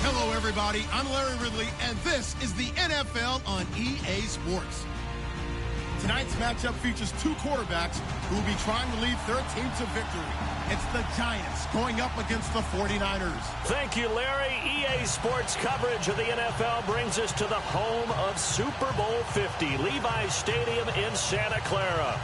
Hello, everybody. I'm Larry Ridley, and this is the NFL on EA Sports. Tonight's matchup features two quarterbacks who will be trying to lead their team to victory. It's the Giants going up against the 49ers. Thank you, Larry. EA Sports coverage of the NFL brings us to the home of Super Bowl 50, Levi's Stadium in Santa Clara.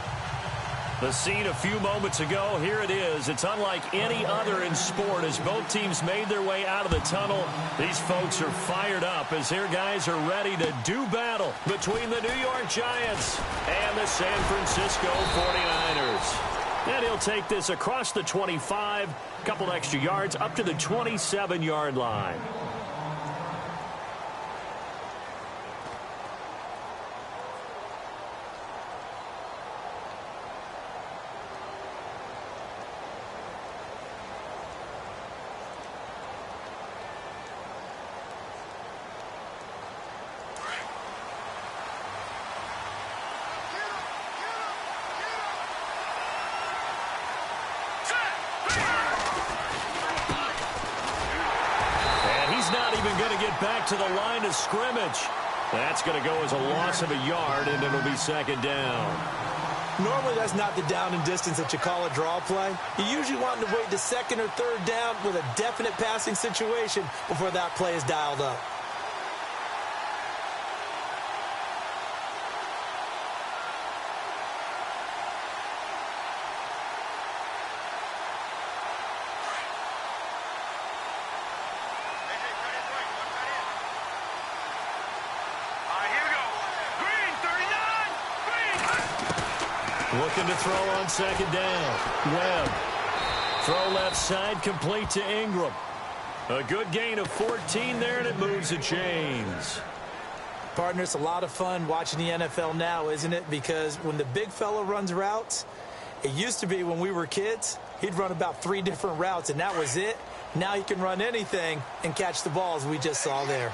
The scene a few moments ago, here it is. It's unlike any other in sport as both teams made their way out of the tunnel. These folks are fired up as their guys are ready to do battle between the New York Giants and the San Francisco 49ers. And he'll take this across the 25, a couple extra yards up to the 27-yard line. Back to the line of scrimmage. That's going to go as a loss of a yard, and it'll be second down. Normally, that's not the down and distance that you call a draw play. You usually want to wait to second or third down with a definite passing situation before that play is dialed up. Looking to throw on second down. Webb. Throw left side, complete to Ingram. A good gain of 14 there, and it moves the chains. Partner, it's a lot of fun watching the NFL now, isn't it? Because when the big fella runs routes, it used to be when we were kids, he'd run about 3 different routes, and that was it. Now he can run anything and catch the balls we just saw there.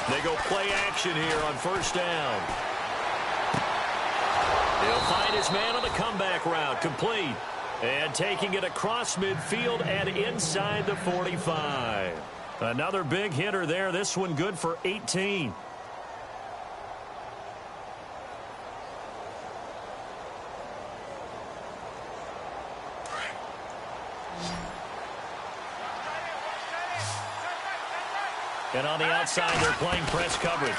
They go play action here on first down. He'll find his man on the comeback route, complete. And taking it across midfield and inside the 45. Another big hitter there. This one good for 18. And on the outside, they're playing press coverage.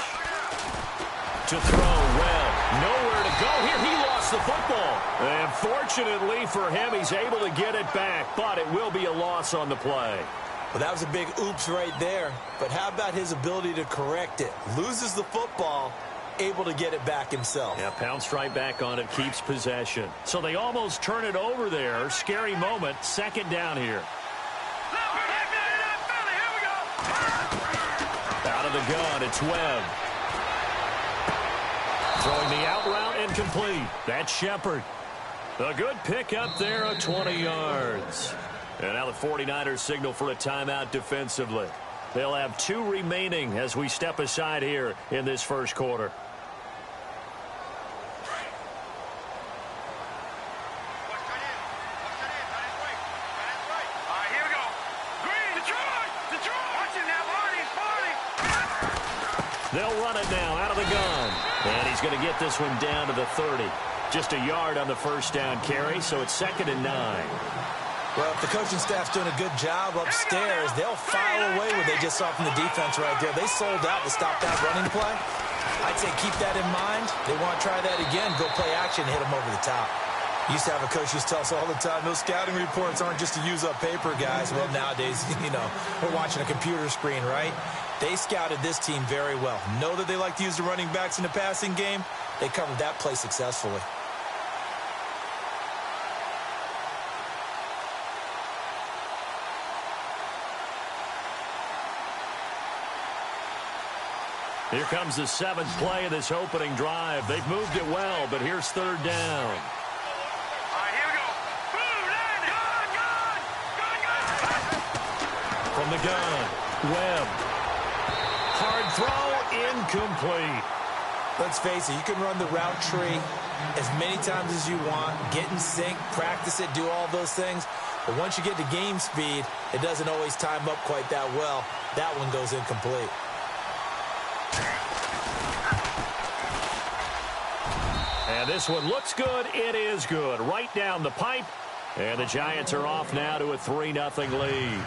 To throw, well, nowhere to go here. He lost the football. And fortunately for him, he's able to get it back, but it will be a loss on the play. Well, that was a big oops right there. But how about his ability to correct it? Loses the football, able to get it back himself. Yeah, pounced right back on it, keeps possession. So they almost turn it over there. Scary moment, second down here. Out of the gun, it's Webb. Throwing the out route incomplete. That's Shepard. A good pick up there of 20 yards. And now the 49ers signal for a timeout defensively. They'll have 2 remaining as we step aside here in this first quarter. They'll run it now out of the gun. And he's going to get this one down to the 30. Just a yard on the first down carry, so it's 2nd and 9. Well, if the coaching staff's doing a good job upstairs, they'll file away what they just saw from the defense right there. They sold out to stop that running play. I'd say keep that in mind. They want to try that again, go play action, hit them over the top. Used to have a coach used to tell us all the time, those scouting reports aren't just to use up paper, guys. Well, nowadays, we're watching a computer screen, right? They scouted this team very well. Know that they like to use the running backs in the passing game. They covered that play successfully. Here comes the 7th play of this opening drive. They've moved it well, but here's 3rd down. From the gun, Webb. Hard throw, incomplete. Let's face it, you can run the route tree as many times as you want, get in sync, practice it, do all those things. But once you get to game speed, it doesn't always time up quite that well. That one goes incomplete. And this one looks good. It is good. Right down the pipe. And the Giants are off now to a 3-0 lead.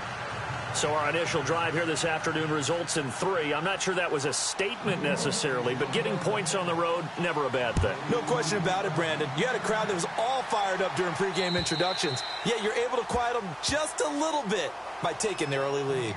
So our initial drive here this afternoon results in 3. I'm not sure that was a statement necessarily, but getting points on the road, never a bad thing. No question about it, Brandon. You had a crowd that was all fired up during pregame introductions, yet you're able to quiet them just a little bit by taking the early lead.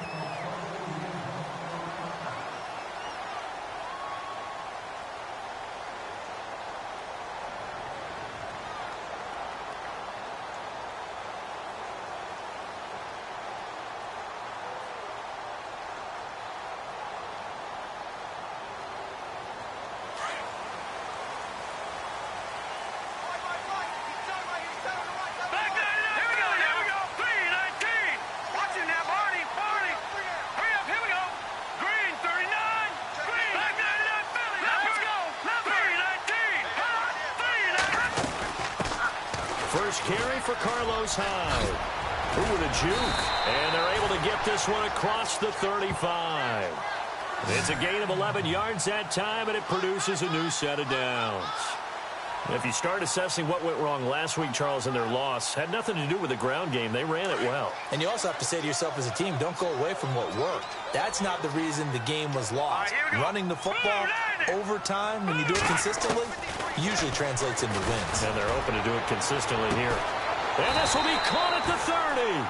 First carry for Carlos Hyde. Ooh, the juke. And they're able to get this one across the 35. It's a gain of 11 yards that time, and it produces a new set of downs. If you start assessing what went wrong last week, Charles, in their loss, had nothing to do with the ground game. They ran it well. And you also have to say to yourself as a team, don't go away from what worked. That's not the reason the game was lost. Running the football over time, when you do it consistently, usually translates into wins. And they're open to do it consistently here. And this will be caught at the 30.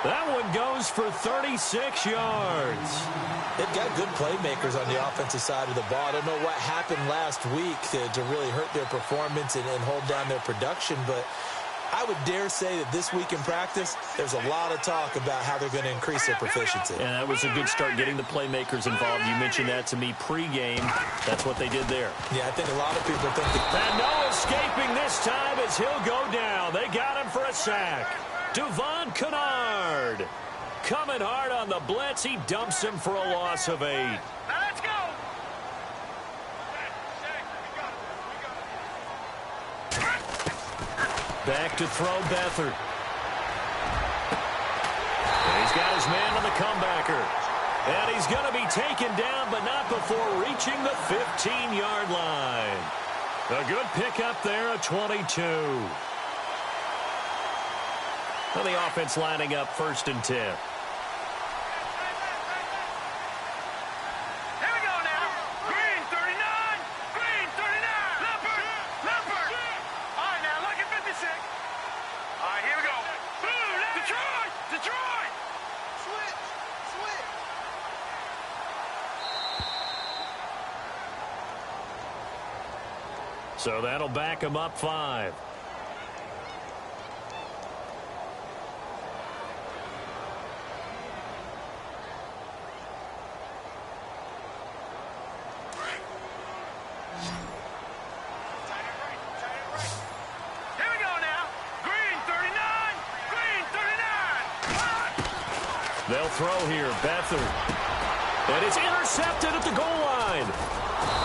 That one goes for 36 yards. They've got good playmakers on the offensive side of the ball. I don't know what happened last week to really hurt their performance and hold down their production, but I would dare say that this week in practice, there's a lot of talk about how they're going to increase their proficiency. And that was a good start getting the playmakers involved. You mentioned that to me pregame. That's what they did there. Yeah, I think a lot of people think that. And no escaping this time as he'll go down. They got him for a sack. Devon Kennard coming hard on the blitz. He dumps him for a loss of 8. Let's go. Back to throw Beathard. And he's got his man on the comebacker. And he's going to be taken down, but not before reaching the 15-yard line. A good pickup there, a 22. Well, the offense lining up 1st and 10. So that'll back him up 5. They'll throw here. Beathard. And it's intercepted at the goal line.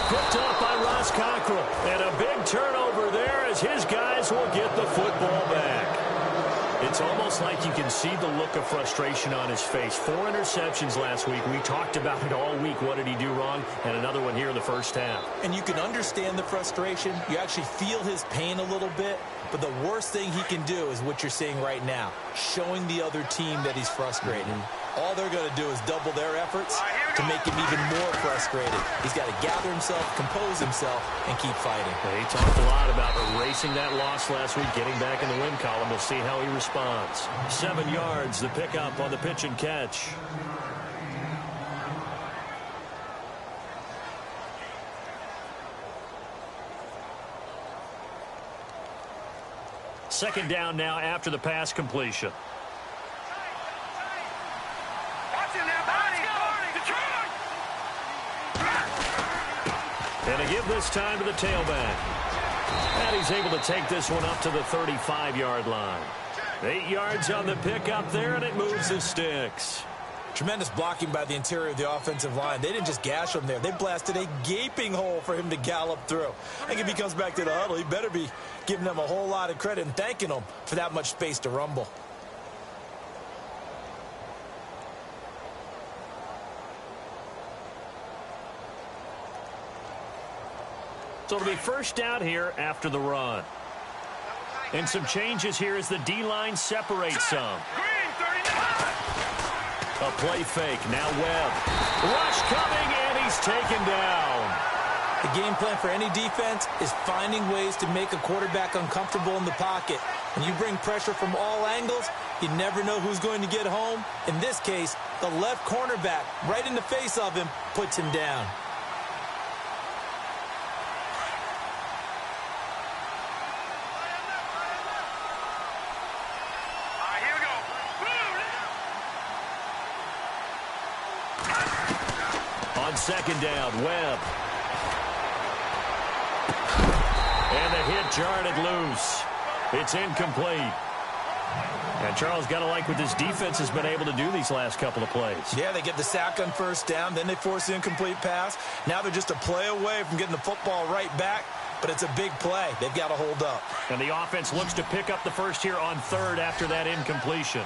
Picked up by Ross Cockrell. And a big turnover there as his guys will get the football back. It's almost like you can see the look of frustration on his face. 4 interceptions last week. We talked about it all week. What did he do wrong? And another one here in the first half. And you can understand the frustration. You actually feel his pain a little bit. But the worst thing he can do is what you're seeing right now, showing the other team that he's frustrated. All they're going to do is double their efforts to make him even more frustrated. He's got to gather himself, compose himself, and keep fighting. He talked a lot about erasing that loss last week, getting back in the win column. We'll see how he responds. 7 yards, the pickup on the pitch and catch. Second down now after the pass completion. And a give this time to the tailback. And he's able to take this one up to the 35-yard line. 8 yards on the pickup there, and it moves the sticks. Tremendous blocking by the interior of the offensive line. They didn't just gash him there. They blasted a gaping hole for him to gallop through. I think if he comes back to the huddle, he better be giving them a whole lot of credit and thanking them for that much space to rumble. So it'll be first down here after the run. And some changes here as the D-line separates some. A play fake. Now Webb. Rush coming, and he's taken down. The game plan for any defense is finding ways to make a quarterback uncomfortable in the pocket. When you bring pressure from all angles, you never know who's going to get home. In this case, the left cornerback, right in the face of him, puts him down. On second down, Webb. And the hit jarred it loose. It's incomplete. And Charles, got to like what this defense has been able to do these last couple of plays. Yeah, they get the sack on first down, then they force the incomplete pass. Now they're just a play away from getting the football right back, but it's a big play. They've got to hold up. And the offense looks to pick up the first here on third after that incompletion.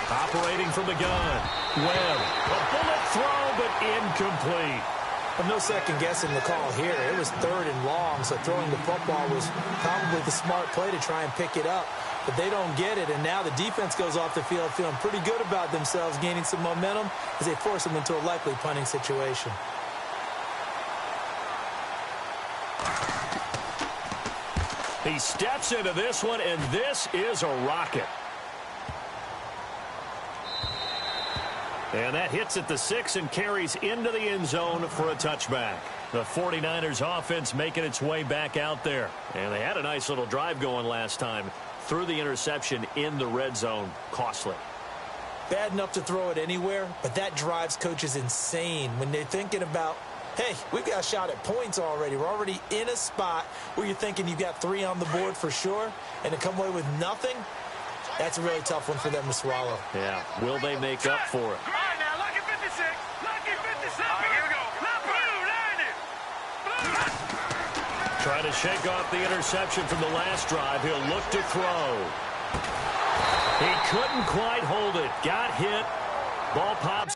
Operating from the gun. Webb. A bullet throw, but incomplete. Well, no second guessing the call here. It was third and long, so throwing the football was probably the smart play to try and pick it up. But they don't get it, and now the defense goes off the field feeling pretty good about themselves, gaining some momentum as they force them into a likely punting situation. He steps into this one, and this is a rocket. And that hits at the 6 and carries into the end zone for a touchback. The 49ers offense making its way back out there. And they had a nice little drive going last time. Threw the interception in the red zone. Costly. Bad enough to throw it anywhere, but that drives coaches insane when they're thinking about, hey, we've got a shot at points already. We're already in a spot where you're thinking you've got 3 on the board for sure, and to come away with nothing, that's a really tough one for them to swallow. Yeah. Will they make up for it? All right, now, lucky 56. Lucky 56. All right, here we go. Trying to shake off the interception from the last drive. He'll look to throw. He couldn't quite hold it. Got hit. Ball pops.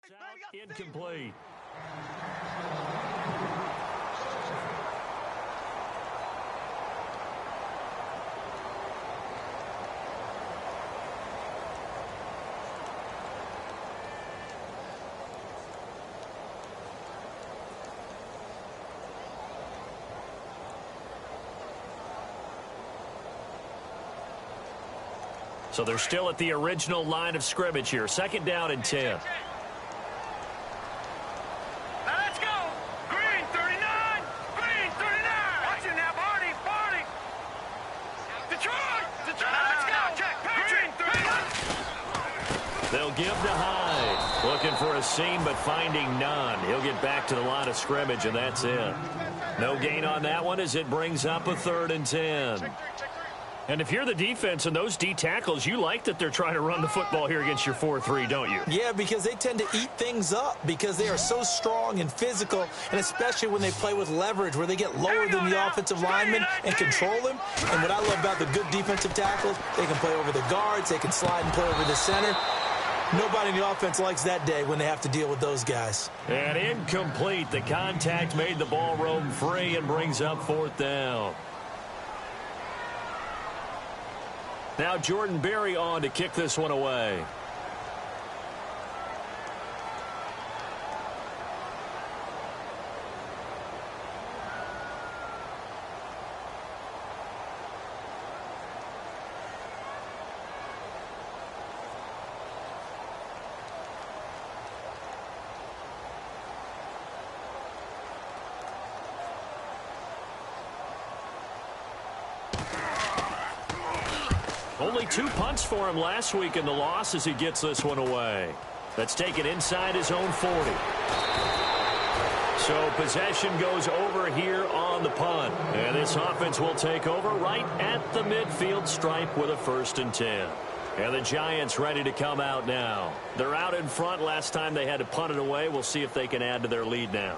Out, incomplete. So they're still at the original line of scrimmage here. Second down and 10. They'll give to Hyde. Looking for a seam, but finding none. He'll get back to the line of scrimmage, and that's it. No gain on that one as it brings up a 3rd and 10. And if you're the defense and those D tackles, you like that they're trying to run the football here against your 4-3, don't you? Yeah, because they tend to eat things up because they are so strong and physical, and especially when they play with leverage where they get lower than the offensive lineman and control them. And what I love about the good defensive tackles, they can play over the guards, they can slide and play over the center. Nobody in the offense likes that day when they have to deal with those guys. And incomplete. The contact made the ball roam free and brings up 4th down. Now Jordan Berry on to kick this one away. Only 2 punts for him last week in the loss as he gets this one away. That's taken inside his own 40. So possession goes over here on the punt. And this offense will take over right at the midfield stripe with a 1st and 10. And the Giants ready to come out now. They're out in front. Last time they had to punt it away. We'll see if they can add to their lead now.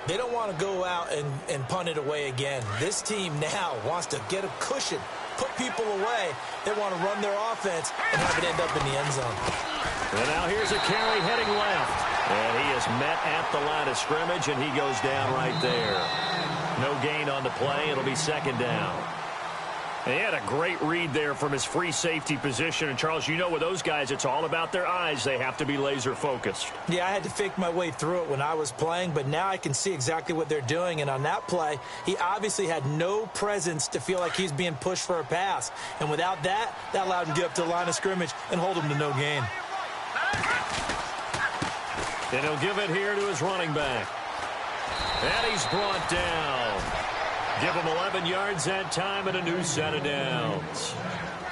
They don't want to go out and punt it away again. This team now wants to get a cushion, put people away. They want to run their offense and have it end up in the end zone. And now here's a carry heading left. And he is met at the line of scrimmage, and he goes down right there. No gain on the play. It'll be 2nd down. And he had a great read there from his free safety position. And, Charles, you know with those guys, it's all about their eyes. They have to be laser-focused. Yeah, I had to fake my way through it when I was playing, but now I can see exactly what they're doing. And on that play, he obviously had no presence to feel like he's being pushed for a pass. And without that, that allowed him to get up to the line of scrimmage and hold him to no gain. And he'll give it here to his running back. And he's brought down. Give him 11 yards that time and a new set of downs.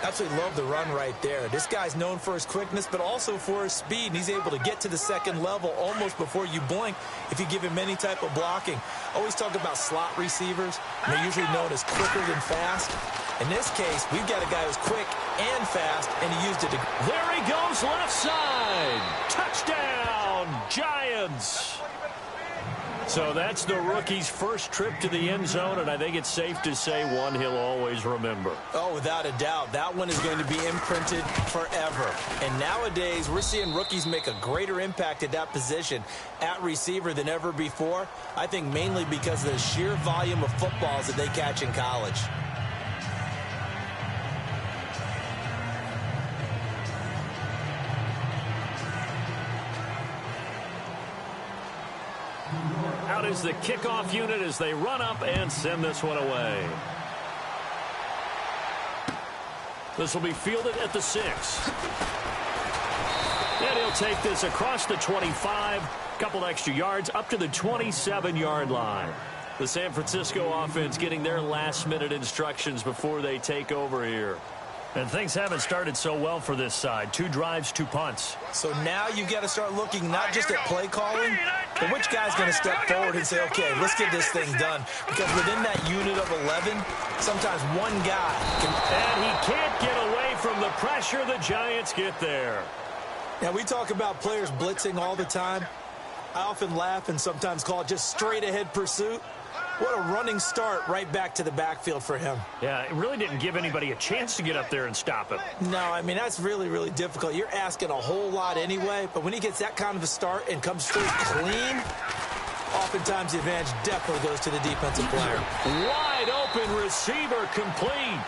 Absolutely love the run right there. This guy's known for his quickness, but also for his speed. And he's able to get to the second level almost before you blink if you give him any type of blocking. Always talk about slot receivers. And they're usually known as quicker than fast. In this case, we've got a guy who's quick and fast, and he used it to... There he goes, left side. Touchdown, Giants. So that's the rookie's first trip to the end zone, and I think it's safe to say one he'll always remember. Oh, without a doubt. That one is going to be imprinted forever. And nowadays, we're seeing rookies make a greater impact at that position at receiver than ever before. I think mainly because of the sheer volume of footballs that they catch in college. Out is the kickoff unit as they run up and send this one away. This will be fielded at the 6. And he'll take this across the 25, a couple extra yards, up to the 27-yard line. The San Francisco offense getting their last-minute instructions before they take over here. And things haven't started so well for this side. 2 drives, 2 punts. So now you've got to start looking not just at play calling, but which guy's going to step forward and say, okay, let's get this thing done. Because within that unit of 11, sometimes one guy can... And he can't get away from the pressure. The Giants get there. Now, we talk about players blitzing all the time. I often laugh and sometimes call it just straight-ahead pursuit. What a running start right back to the backfield for him. Yeah, it really didn't give anybody a chance to get up there and stop him. No, I mean, that's really, really difficult. You're asking a whole lot anyway, but when he gets that kind of a start and comes through clean, oftentimes the advantage definitely goes to the defensive player. Wide open receiver complete.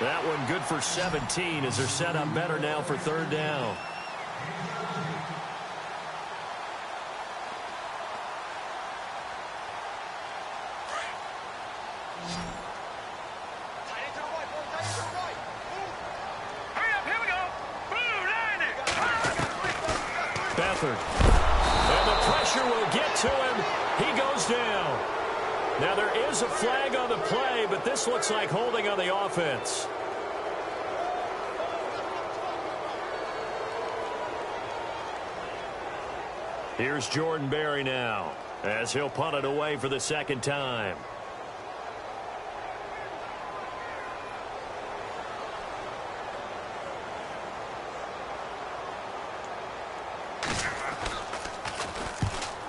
That one good for 17 as they're set up better now for 3rd down. And the pressure will get to him. He goes down. Now there is a flag on the play, but this looks like holding on the offense. Here's Jordan Berry now as he'll punt it away for the 2nd time.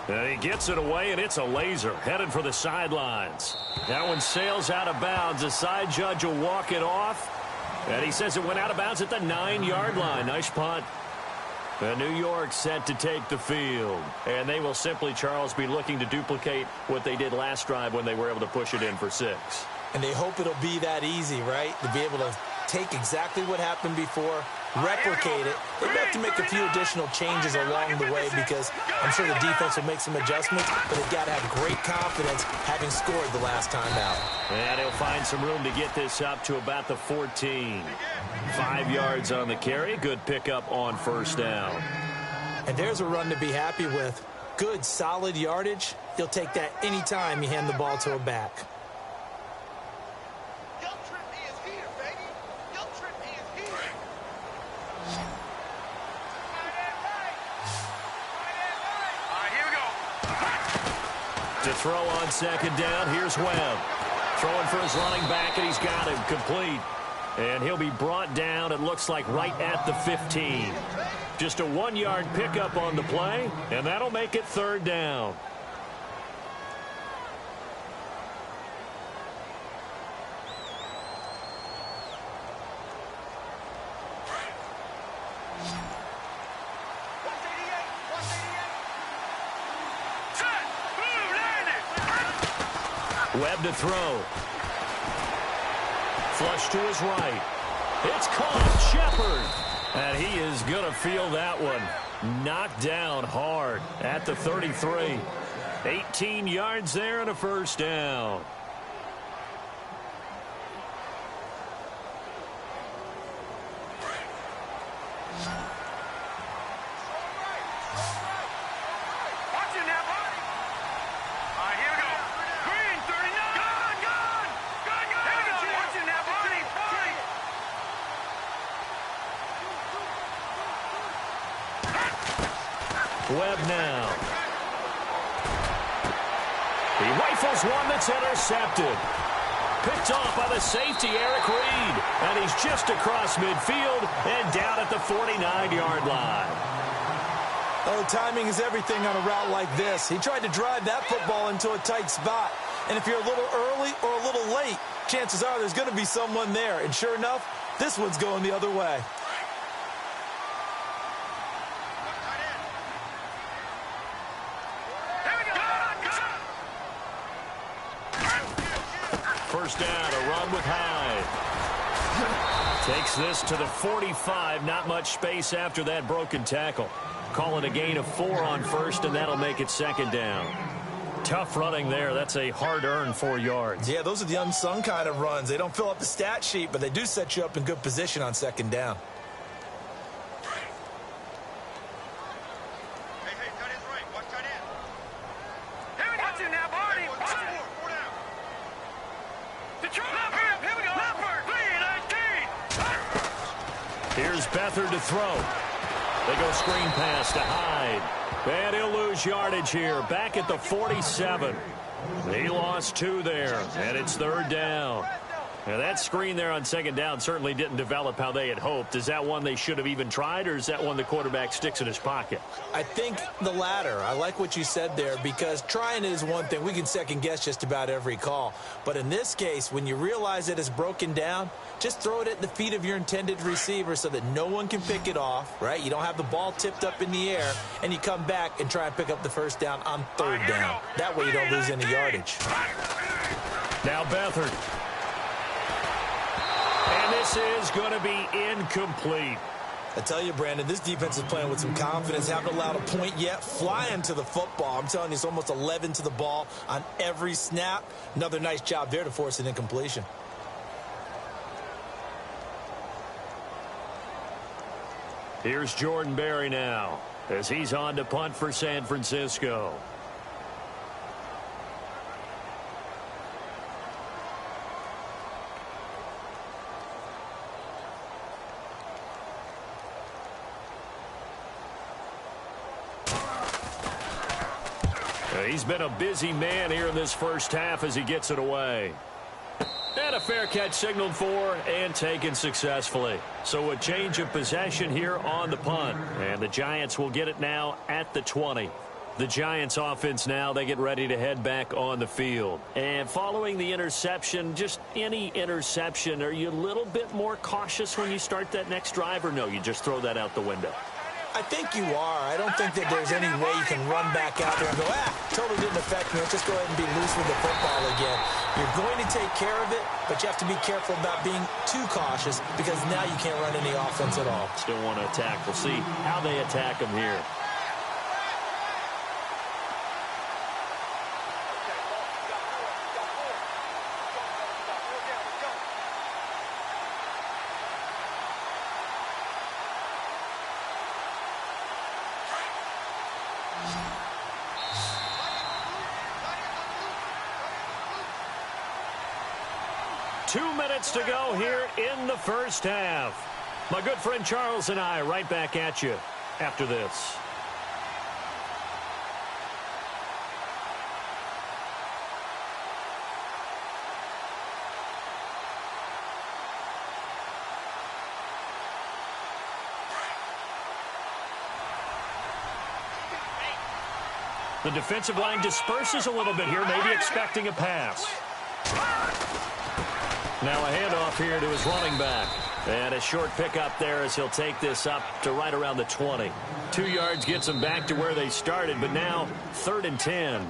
And he gets it away, and it's a laser headed for the sidelines. That one sails out of bounds. The side judge will walk it off. And he says it went out of bounds at the 9-yard line. Nice punt. And New York set to take the field. And they will simply, Charles, be looking to duplicate what they did last drive when they were able to push it in for 6. And they hope it'll be that easy, right? To be able to take exactly what happened before, replicate it. They have to make a few additional changes along the way because I'm sure the defense will make some adjustments, but they've got to have great confidence having scored the last time out. And he'll find some room to get this up to about the 14. 5 yards on the carry. Good pickup on 1st down. And there's a run to be happy with. Good, solid yardage. You'll take that anytime you hand the ball to a back. To throw on second down, here's Webb. Throwing for his running back, and he's got him complete. And he'll be brought down, it looks like, right at the 15. Just a 1-yard pickup on the play, and that'll make it third down. Webb to throw. Flush to his right. It's caught. Shepard. And he is going to feel that one. Knocked down hard at the 33. 18 yards there and a first down. Webb now. He rifles one that's intercepted. Picked off by the safety, Eric Reed. And he's just across midfield and down at the 49-yard line. Oh, timing is everything on a route like this. He tried to drive that football into a tight spot. And if you're a little early or a little late, chances are there's going to be someone there. And sure enough, this one's going the other way. First down, a run with Hyde. Takes this to the 45. Not much space after that broken tackle. Call it a gain of 4 on first, and that'll make it second down. Tough running there. That's a hard-earned 4 yards. Yeah, those are the unsung kind of runs. They don't fill up the stat sheet, but they do set you up in good position on second down. Here's Beathard to throw. They go screen pass to Hyde. And he'll lose yardage here. Back at the 47. He lost 2 there. And it's third down. Now that screen there on second down certainly didn't develop how they had hoped. Is that one they should have even tried, or is that one the quarterback sticks in his pocket? I think the latter. I like what you said there, because trying it is one thing. We can second guess just about every call. But in this case, when you realize that it's broken down, just throw it at the feet of your intended receiver so that no one can pick it off, right? You don't have the ball tipped up in the air, and you come back and try and pick up the first down on third down. That way you don't lose any yardage. Now Beathard. And this is going to be incomplete. I tell you, Brandon, this defense is playing with some confidence. Haven't allowed a point yet. Flying to the football. I'm telling you, it's almost 11 to the ball on every snap. Another nice job there to force an incompletion. Here's Jordan Berry now as he's on to punt for San Francisco. He's been a busy man here in this first half as he gets it away. And a fair catch signaled for and taken successfully. So a change of possession here on the punt. And the Giants will get it now at the 20. The Giants offense now, they get ready to head back on the field. And following the interception, just any interception, are you a little bit more cautious when you start that next drive, or no, you just throw that out the window? I think you are. I don't think that there's any way you can run back out there and go, totally didn't affect me. Let's just go ahead and be loose with the football again. You're going to take care of it, but you have to be careful about being too cautious, because now you can't run any offense at all. Still want to attack. We'll see how they attack them here. To go here in the first half. My good friend Charles and I right back at you after this. The defensive line disperses a little bit here, maybe expecting a pass. Now a handoff here to his running back. And a short pickup there as he'll take this up to right around the 20. 2 yards gets them back to where they started, but now 3rd and 10.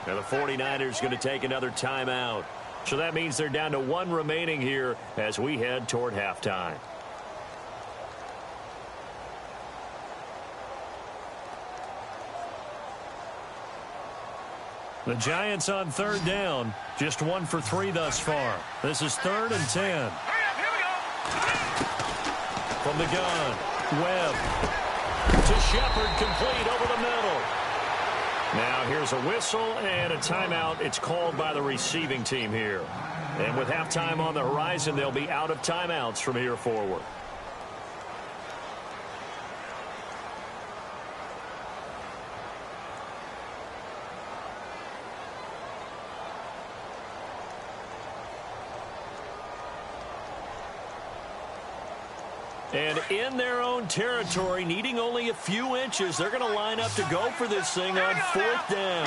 Now the 49ers going to take another timeout. So that means they're down to 1 remaining here as we head toward halftime. The Giants on 3rd down. Just 1 for 3 thus far. This is 3rd and 10. From the gun, Webb to Shepard, complete over the middle. Now here's a whistle and a timeout. It's called by the receiving team here. And with halftime on the horizon, they'll be out of timeouts from here forward. And in their own territory, needing only a few inches, they're going to line up to go for this thing on 4th down.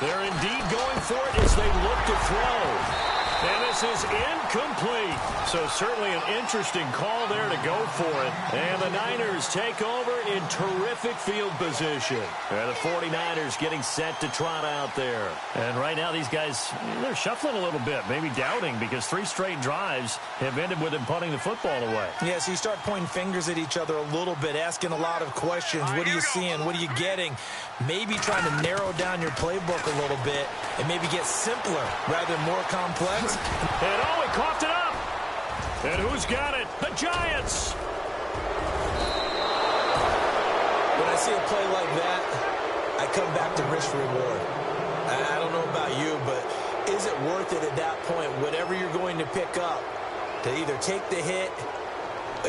They're indeed going for it as they look to throw. And this is incomplete. So certainly an interesting call there to go for it. And the Niners take over in terrific field position. And the 49ers getting set to trot out there. And right now these guys, they're shuffling a little bit, maybe doubting, because 3 straight drives have ended with them punting the football away. Yeah, so you start pointing fingers at each other a little bit, asking a lot of questions. What are you seeing? What are you getting? Maybe trying to narrow down your playbook a little bit and maybe get simpler rather than more complex. And oh, he coughed it up. And who's got it? The Giants. When I see a play like that, I come back to risk reward. I don't know about you, but is it worth it at that point, whatever you're going to pick up, to either take the hit,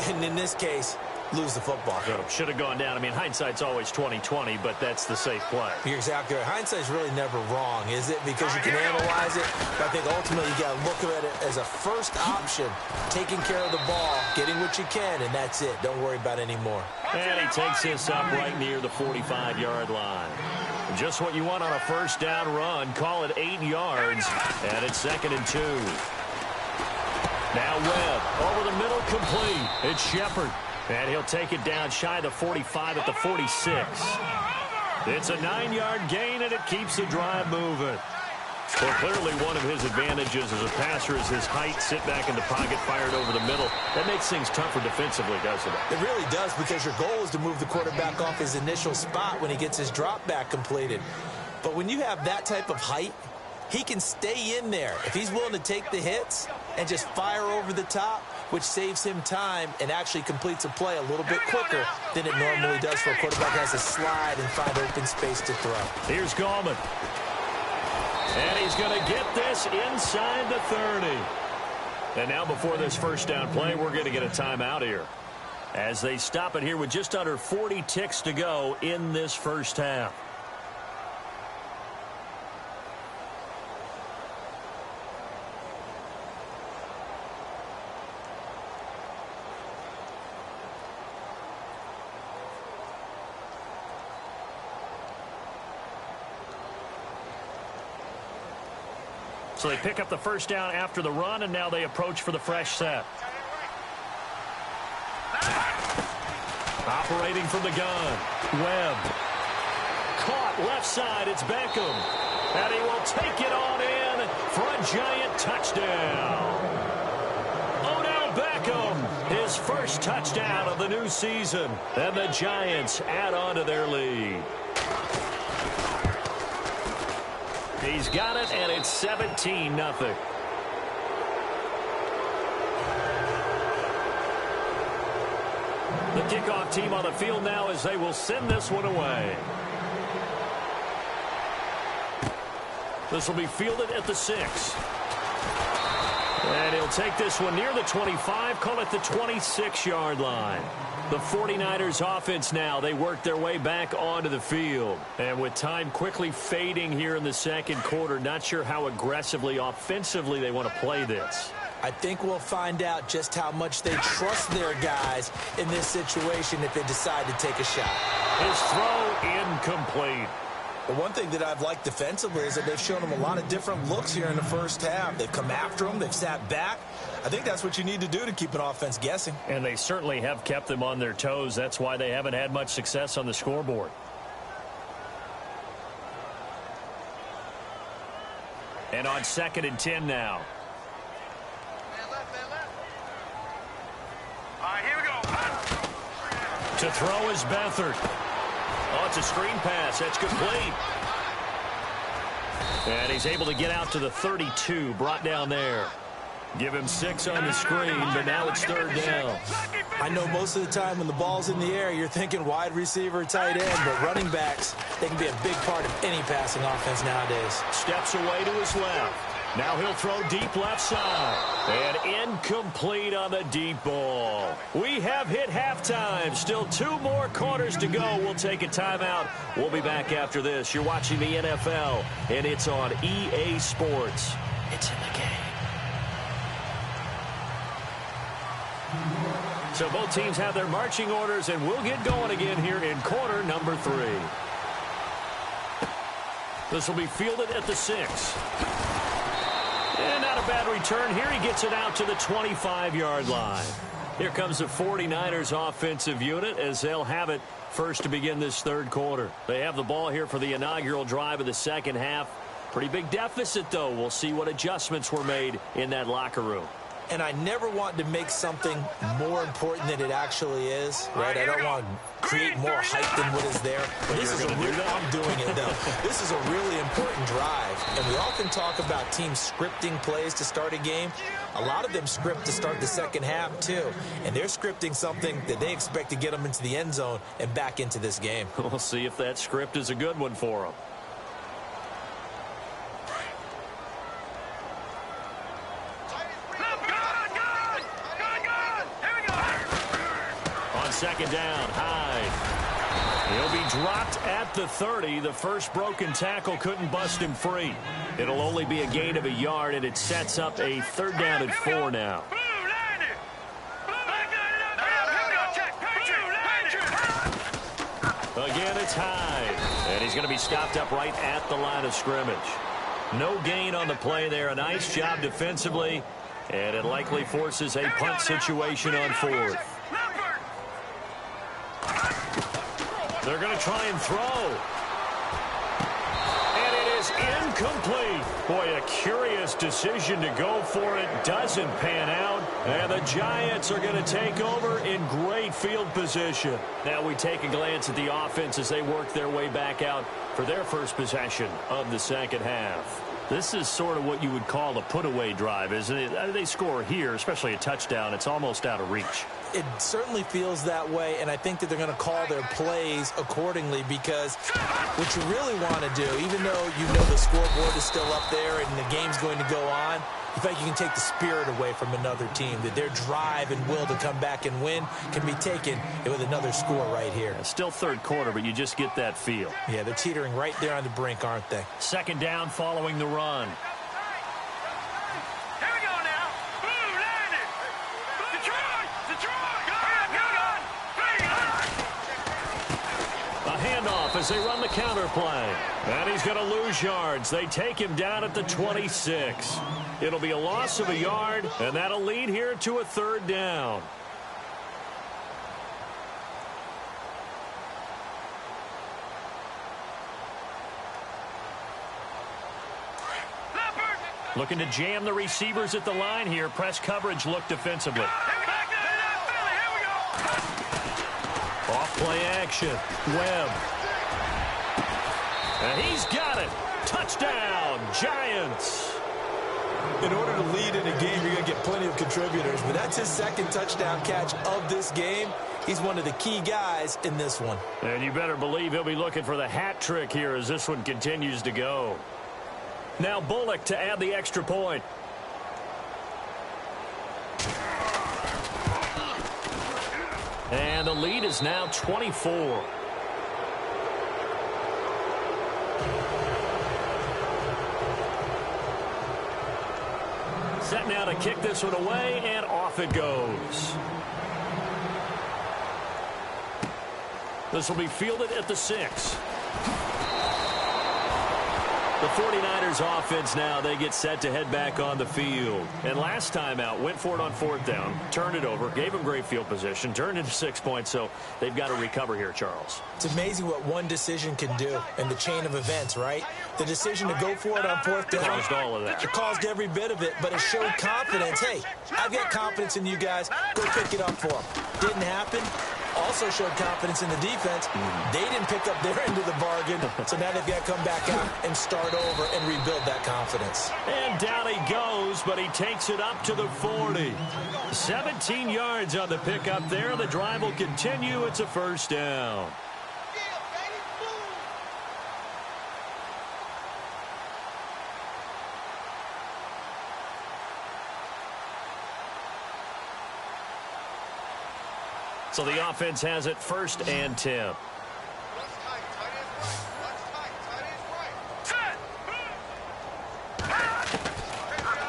and in this case, lose the football? Should have gone down. I mean, hindsight's always 20/20, but that's the safe play. You're exactly right. Hindsight's really never wrong, is it? Because you can analyze it, but I think ultimately you got to look at it as a first option, taking care of the ball, getting what you can, and that's it. Don't worry about any more. And he takes this up right near the 45-yard line. Just what you want on a first down run. Call it 8 yards, and it's 2nd and 2. Now Webb over the middle, complete. It's Shepard. And he'll take it down shy of the 45 at the 46. It's a 9-yard gain, and it keeps the drive moving. Well, clearly one of his advantages as a passer is his height, sit back in the pocket, fired over the middle. That makes things tougher defensively, doesn't it? It really does, because your goal is to move the quarterback off his initial spot when he gets his drop back completed. But when you have that type of height, he can stay in there if he's willing to take the hits and just fire over the top, which saves him time and actually completes a play a little bit quicker than it normally does for a quarterback who has to slide and find open space to throw. Here's Gallman. And he's going to get this inside the 30. And now before this first down play, we're going to get a timeout here, as they stop it here with just under 40 ticks to go in this first half. So they pick up the first down after the run, and now they approach for the fresh set. Operating from the gun, Webb. Caught left side, it's Beckham. And he will take it on in for a giant touchdown. Odell Beckham, his first touchdown of the new season. And the Giants add on to their lead. He's got it, and it's 17-0. The kickoff team on the field now as they will send this one away. This will be fielded at the 6. And he'll take this one near the 25, call it the 26-yard line. The 49ers offense now, they work their way back onto the field. And with time quickly fading here in the second quarter, not sure how aggressively, offensively they want to play this. I think we'll find out just how much they trust their guys in this situation if they decide to take a shot. His throw incomplete. But one thing that I've liked defensively is that they've shown them a lot of different looks here in the first half. They've come after them. They've sat back. I think that's what you need to do to keep an offense guessing. And they certainly have kept them on their toes. That's why they haven't had much success on the scoreboard. And on 2nd and 10 now. All right, here we go. To throw is Beathard. Oh, it's a screen pass. That's complete. And he's able to get out to the 32, brought down there. Give him 6 on the screen, but now it's 3rd down. I know most of the time when the ball's in the air, you're thinking wide receiver, tight end, but running backs, they can be a big part of any passing offense nowadays. Steps away to his left. Now he'll throw deep left side. And incomplete on the deep ball. We have hit halftime. Still 2 more quarters to go. We'll take a timeout. We'll be back after this. You're watching the NFL, and it's on EA Sports. It's in the game. So both teams have their marching orders, and we'll get going again here in quarter number 3. This will be fielded at the 6. And not a bad return here. He gets it out to the 25-yard line. Here comes the 49ers offensive unit as they'll have it first to begin this 3rd quarter. They have the ball here for the inaugural drive of the 2nd half. Pretty big deficit, though. We'll see what adjustments were made in that locker room. And I never want to make something more important than it actually is, right? I don't want to create more hype than what is there. But this is I'm doing it, though. This is a really important drive. And we often talk about teams scripting plays to start a game. A lot of them script to start the 2nd half, too. And they're scripting something that they expect to get them into the end zone and back into this game. We'll see if that script is a good one for them. On 2nd down, Hyde. He'll be dropped at the 30. The first broken tackle couldn't bust him free. It'll only be a gain of a yard, and it sets up a 3rd down and 4 now. Again, it's Hyde. And he's going to be stopped up right at the line of scrimmage. No gain on the play there. A nice job defensively. And it likely forces a punt situation on 4th. They're going to try and throw. And it is incomplete. Boy, a curious decision to go for it. Doesn't pan out. And the Giants are going to take over in great field position. Now we take a glance at the offense as they work their way back out for their first possession of the 2nd half. This is sort of what you would call a put-away drive, isn't it? They score here, especially a touchdown. It's almost out of reach. It certainly feels that way, and I think that they're going to call their plays accordingly because what you really want to do, even though you know the scoreboard is still up there and the game's going to go on, you think you can take the spirit away from another team, that their drive and will to come back and win can be taken with another score right here. It's still 3rd quarter, but you just get that feel. Yeah, they're teetering right there on the brink, aren't they? 2nd down following the run. Here we go now. Blue landed. Detroit. A handoff as they run the counter play. And he's going to lose yards. They take him down at the 26. It'll be a loss of a yard, and that'll lead here to a 3rd down. Looking to jam the receivers at the line here. Press coverage look defensively. Off play action. Webb. And he's got it. Touchdown, Giants. In order to lead in a game, you're going to get plenty of contributors, but that's his 2nd touchdown catch of this game. He's one of the key guys in this one. And you better believe he'll be looking for the hat trick here as this one continues to go. Now Bullock to add the extra point. And the lead is now 24. Set now to kick this one away, and off it goes. This will be fielded at the 6. The 49ers offense now, they get set to head back on the field. And last time out, went for it on 4th down, turned it over, gave them great field position, turned into 6 points, so they've got to recover here, Charles. It's amazing what one decision can do in the chain of events, right? The decision to go for it on 4th down. Caused all of that. It caused every bit of it, but it showed confidence. Hey, I've got confidence in you guys. Go pick it up for them. Didn't happen. Also showed confidence in the defense. They didn't pick up their end of the bargain, so now they've got to come back out and start over and rebuild that confidence. And down he goes, but he takes it up to the 40. 17 yards on the pickup there. The drive will continue. It's a first down. So the offense has it 1st and 10.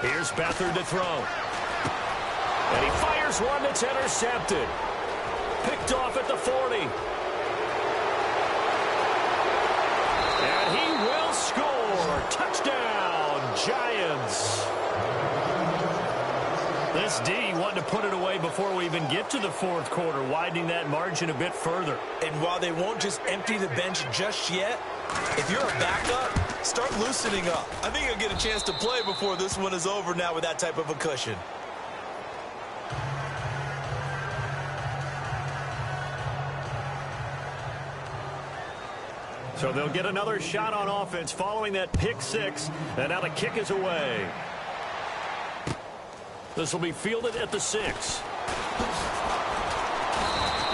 Here's Beathard to throw. And he fires one that's intercepted. Picked off at the 40. And he will score. Touchdown, Giants. This D wanted to put it away before we even get to the 4th quarter, widening that margin a bit further. And while they won't just empty the bench just yet, if you're a backup, start loosening up. I think you'll get a chance to play before this one is over now with that type of a cushion. So they'll get another shot on offense following that pick 6, and now the kick is away. This will be fielded at the 6.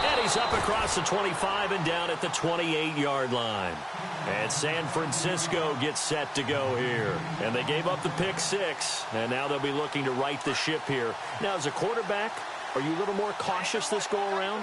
And he's up across the 25 and down at the 28-yard line. And San Francisco gets set to go here. And they gave up the pick 6, and now they'll be looking to right the ship here. Now, as a quarterback, are you a little more cautious this go-around?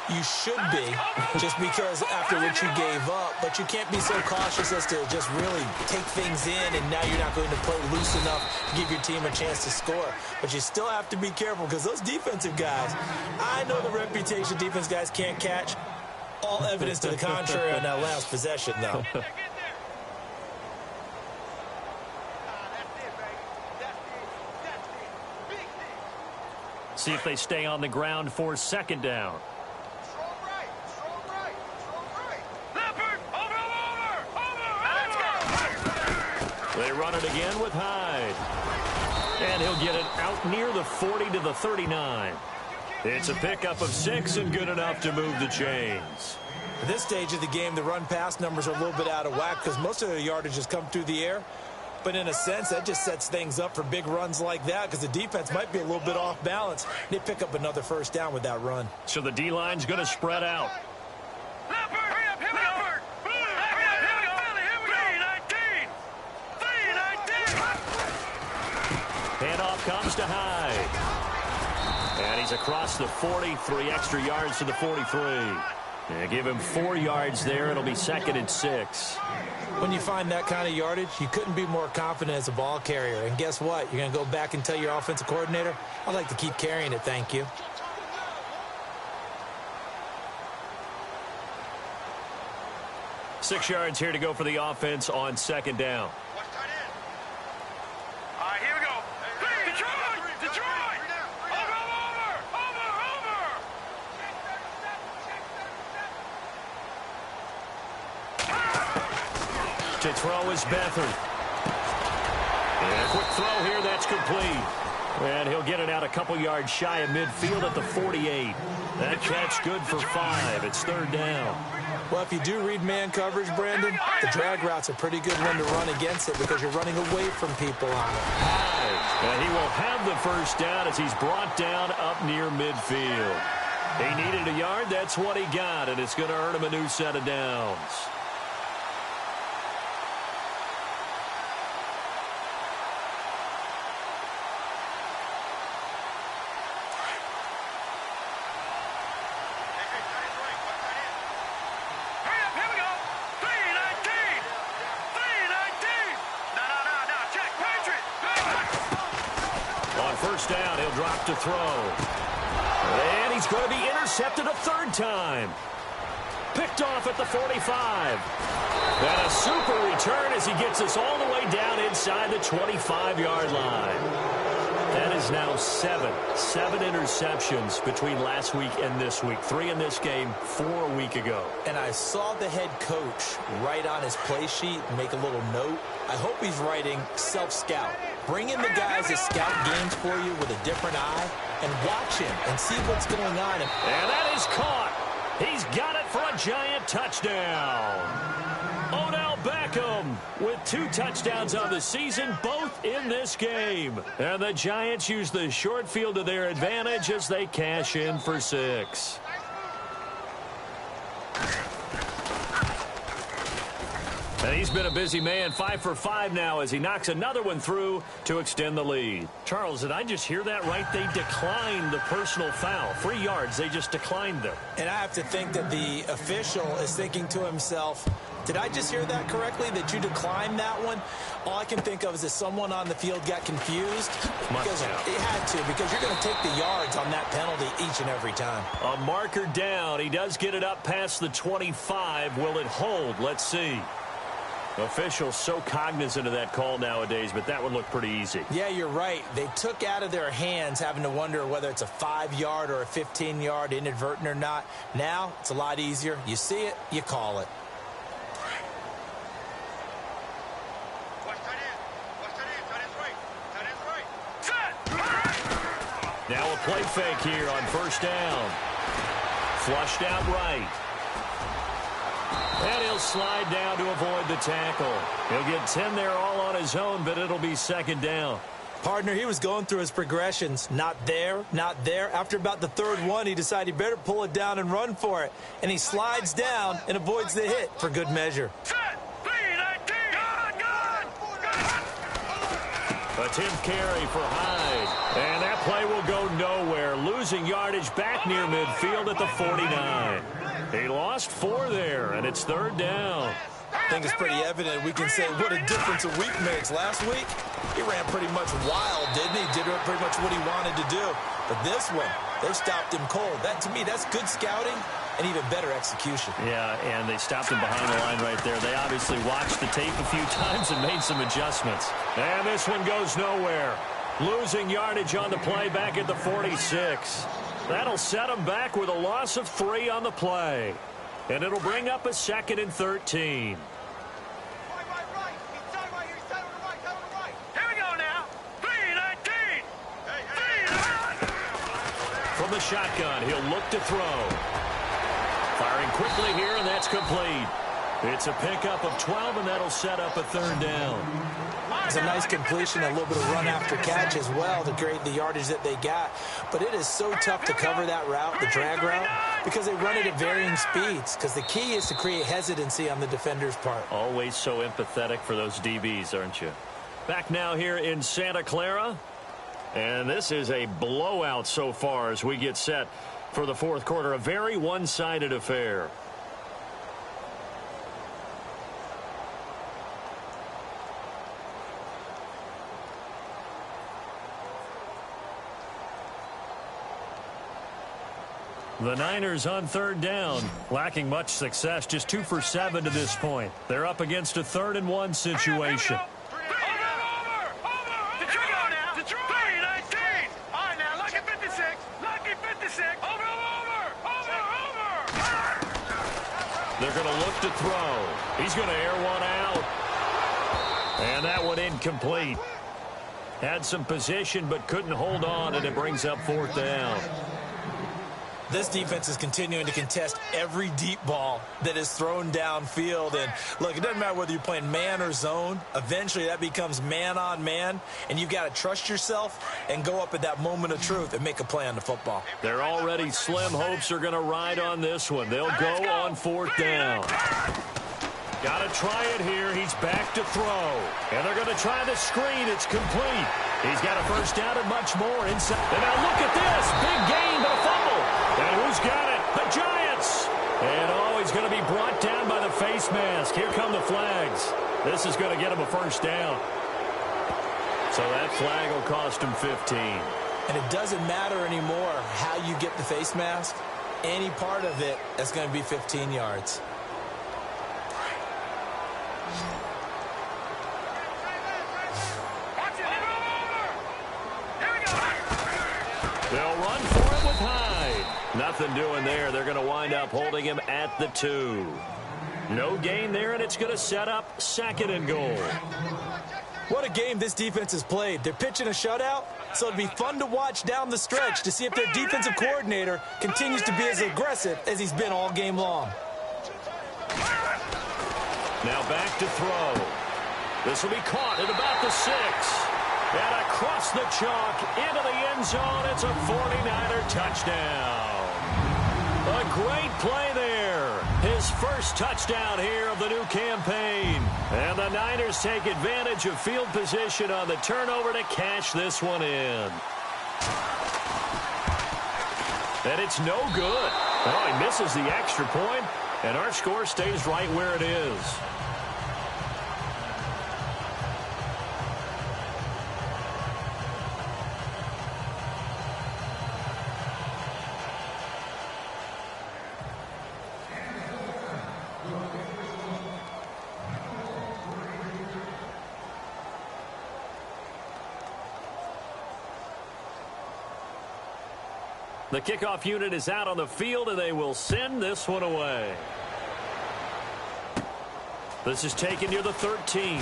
You should be, just because after what you gave up, but you can't be so cautious as to just really take things in, and now you're not going to play loose enough to give your team a chance to score. But you still have to be careful, because those defensive guys, I know the reputation defense guys can't catch. All evidence to the contrary on that last possession, though. See if they stay on the ground for 2nd down. They run it again with Hyde. And he'll get it out near the 40 to the 39. It's a pickup of 6 and good enough to move the chains. At this stage of the game, the run-pass numbers are a little bit out of whack because most of their yardage has come through the air. But in a sense, that just sets things up for big runs like that because the defense might be a little bit off balance. They pick up another 1st down with that run. So the D-line's going to spread out. Handoff comes to Hyde. And he's across the 40, 3 extra yards to the 43. And give him 4 yards there. It'll be 2nd and 6. When you find that kind of yardage, you couldn't be more confident as a ball carrier. And guess what? You're going to go back and tell your offensive coordinator, I'd like to keep carrying it, thank you. Six yards here to go for the offense on 2nd down. Here we go. Detroit! Over! To throw is Beathard. And a quick throw here, that's complete. And he'll get it out a couple yards shy of midfield at the 48. That catch good for 5. It's 3rd down. Well, if you do read man coverage, Brandon, the drag route's a pretty good one to run against it because you're running away from people on it. And he will have the 1st down as he's brought down up near midfield. He needed a yard. That's what he got, and it's going to earn him a new set of downs. Down, he'll drop to throw. And he's going to be intercepted a 3rd time. Picked off at the 45. And a super return as he gets us all the way down inside the 25-yard line. That is now seven interceptions between last week and this week. 3 in this game, 4 a week ago. And I saw the head coach write on his play sheet and make a little note. I hope he's writing self-scout. Bring in the guys that scout games for you with a different eye and watch him and see what's going on. And that is caught. He's got it for a giant touchdown. Odell Beckham with 2 touchdowns on the season, both in this game. And the Giants use the short field to their advantage as they cash in for 6. And he's been a busy man, 5 for 5 now as he knocks another one through to extend the lead. Charles, did I just hear that right? They declined the personal foul. 3 yards, they just declined them. And I have to think that the official is thinking to himself, did I just hear that correctly, that you declined that one? All I can think of is that someone on the field got confused. Because it had to, because you're going to take the yards on that penalty each and every time. A marker down. He does get it up past the 25. Will it hold? Let's see. Officials so cognizant of that call nowadays, but that would look pretty easy. Yeah, you're right. They took out of their hands having to wonder whether it's a 5-yard or a 15-yard inadvertent or not. Now, it's a lot easier. You see it, you call it. Now a play fake here on first down. Flushed out right. And he'll slide down to avoid the tackle. He'll get 10 there all on his own, but it'll be second down. Partner, he was going through his progressions. Not there, not there. After about the third one, he decided he better pull it down and run for it. And he slides down and avoids the hit for good measure. A 10th carry for Hyde. And that play will go nowhere. Losing yardage back near midfield at the 49. He lost 4 there, and it's third down. I think it's pretty evident. We can say what a difference a week makes. Last week, he ran pretty much wild, didn't he? Did pretty much what he wanted to do. But this one, they stopped him cold. That, to me, that's good scouting and even better execution. Yeah, and they stopped him behind the line right there. They obviously watched the tape a few times and made some adjustments. And this one goes nowhere. Losing yardage on the play back at the 46. That'll set them back with a loss of 3 on the play. And it'll bring up a 2nd and 13. From the shotgun, he'll look to throw. Firing quickly here, and that's complete. It's a pickup of 12, and that'll set up a third down. It's a nice completion, a little bit of run after catch as well to create the yardage that they got. But it is so tough to cover that route, the drag route, because they run it at varying speeds. Because the key is to create hesitancy on the defender's part. Always so empathetic for those DBs, aren't you? Back now here in Santa Clara. And this is a blowout so far as we get set for the fourth quarter. A very one-sided affair. The Niners on third down, lacking much success, just 2 for 7 to this point. They're up against a 3rd and 1 situation. They're going to look to throw. He's going to air one out. And that one incomplete. Had some position but couldn't hold on, and it brings up 4th down. This defense is continuing to contest every deep ball that is thrown downfield. And, look, it doesn't matter whether you're playing man or zone. Eventually, that becomes man-on-man, and you've got to trust yourself and go up at that moment of truth and make a play on the football. Their already slim hopes are going to ride on this one. They'll go on 4th down. Got to try it here. He's back to throw. And they're going to try the screen. It's complete. He's got a first down and much more inside. And now look at this. Big gain, but a fumble. And who's got it? The Giants. And, oh, he's going to be brought down by the face mask. Here come the flags. This is going to get him a first down. So that flag will cost him 15. And it doesn't matter anymore how you get the face mask. any part of it that's going to be 15 yards. They'll run for it with Hyde. Nothing doing there. They're going to wind up holding him at the 2. No gain there, and it's going to set up 2nd and goal. What a game this defense has played. They're pitching a shutout, so it'll be fun to watch down the stretch to see if their defensive coordinator continues to be as aggressive as he's been all game long. Now back to throw. This will be caught at about the 6. And across the chalk into the end zone. It's a 49er touchdown. A great play there. His first touchdown here of the new campaign. And the Niners take advantage of field position on the turnover to cash this one in. And it's no good. Oh, he misses the extra point, and our score stays right where it is. The kickoff unit is out on the field, and they will send this one away. This is taken near the 13.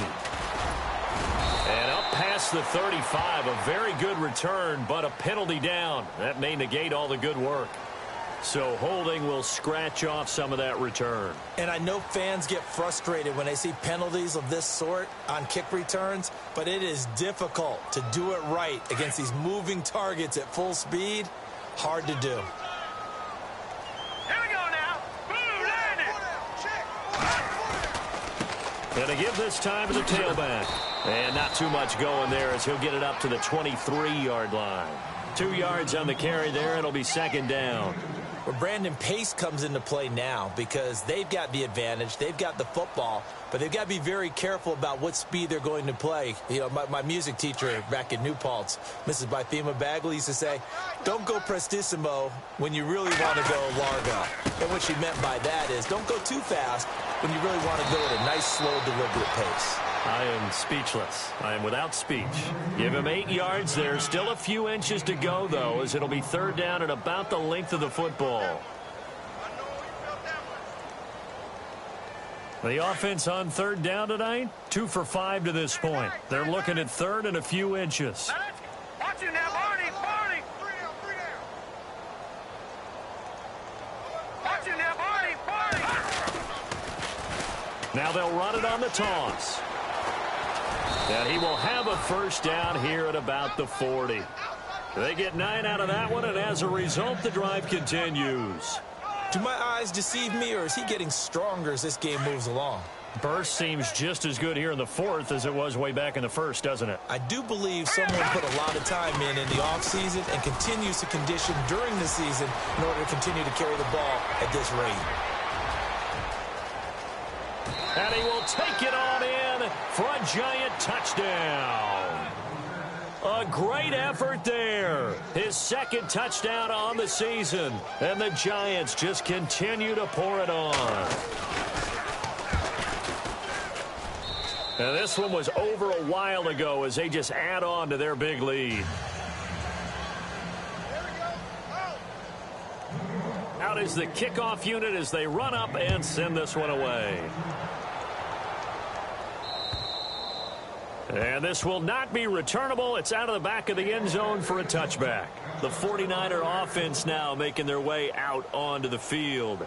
And up past the 35. A very good return, but a penalty down. That may negate all the good work. So holding will scratch off some of that return. And I know fans get frustrated when they see penalties of this sort on kick returns, but it is difficult to do it right against these moving targets at full speed. Hard to do. Here we go now. Boom, land it. And to give this time to the tailback. And not too much going there as he'll get it up to the 23-yard line. 2 yards on the carry there. It'll be 2nd down. Well, Brandon, pace comes into play now because they've got the advantage. They've got the football, but they've got to be very careful about what speed they're going to play. You know, my music teacher back in New Paltz, Mrs. Bythema Bagley, used to say, don't go prestissimo when you really want to go largo. And what she meant by that is don't go too fast when you really want to go at a nice, slow, deliberate pace. I am speechless. I am without speech. Give him 8 yards there. Still a few inches to go, though, as it'll be 3rd down at about the length of the football. The offense on 3rd down tonight, 2 for 5 to this point. They're looking at 3rd and a few inches. Watch you now, Barney. Barney. Watch you now, Barney. Barney. Now they'll run it on the toss. And he will have a 1st down here at about the 40. They get 9 out of that one, and as a result, the drive continues. Do my eyes deceive me, or is he getting stronger as this game moves along? Burst seems just as good here in the 4th as it was way back in the 1st, doesn't it? I do believe someone put a lot of time in the offseason and continues to condition during the season in order to continue to carry the ball at this rate. And he will take it on in for a giant touchdown. A great effort there. His 2nd touchdown on the season. And the Giants just continue to pour it on. And this one was over a while ago as they just add on to their big lead. Out is the kickoff unit as they run up and send this one away. And this will not be returnable. It's out of the back of the end zone for a touchback. The 49er offense now making their way out onto the field.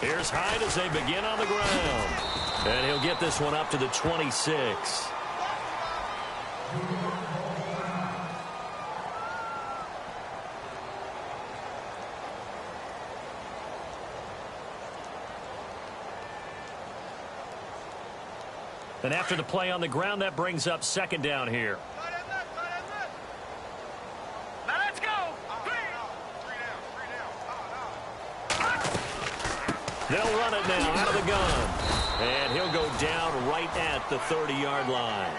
Here's Hyde as they begin on the ground. And he'll get this one up to the 26. And after the play on the ground, that brings up 2nd down here. Now let's go. They'll run it now out of the gun. And he'll go down right at the 30-yard line.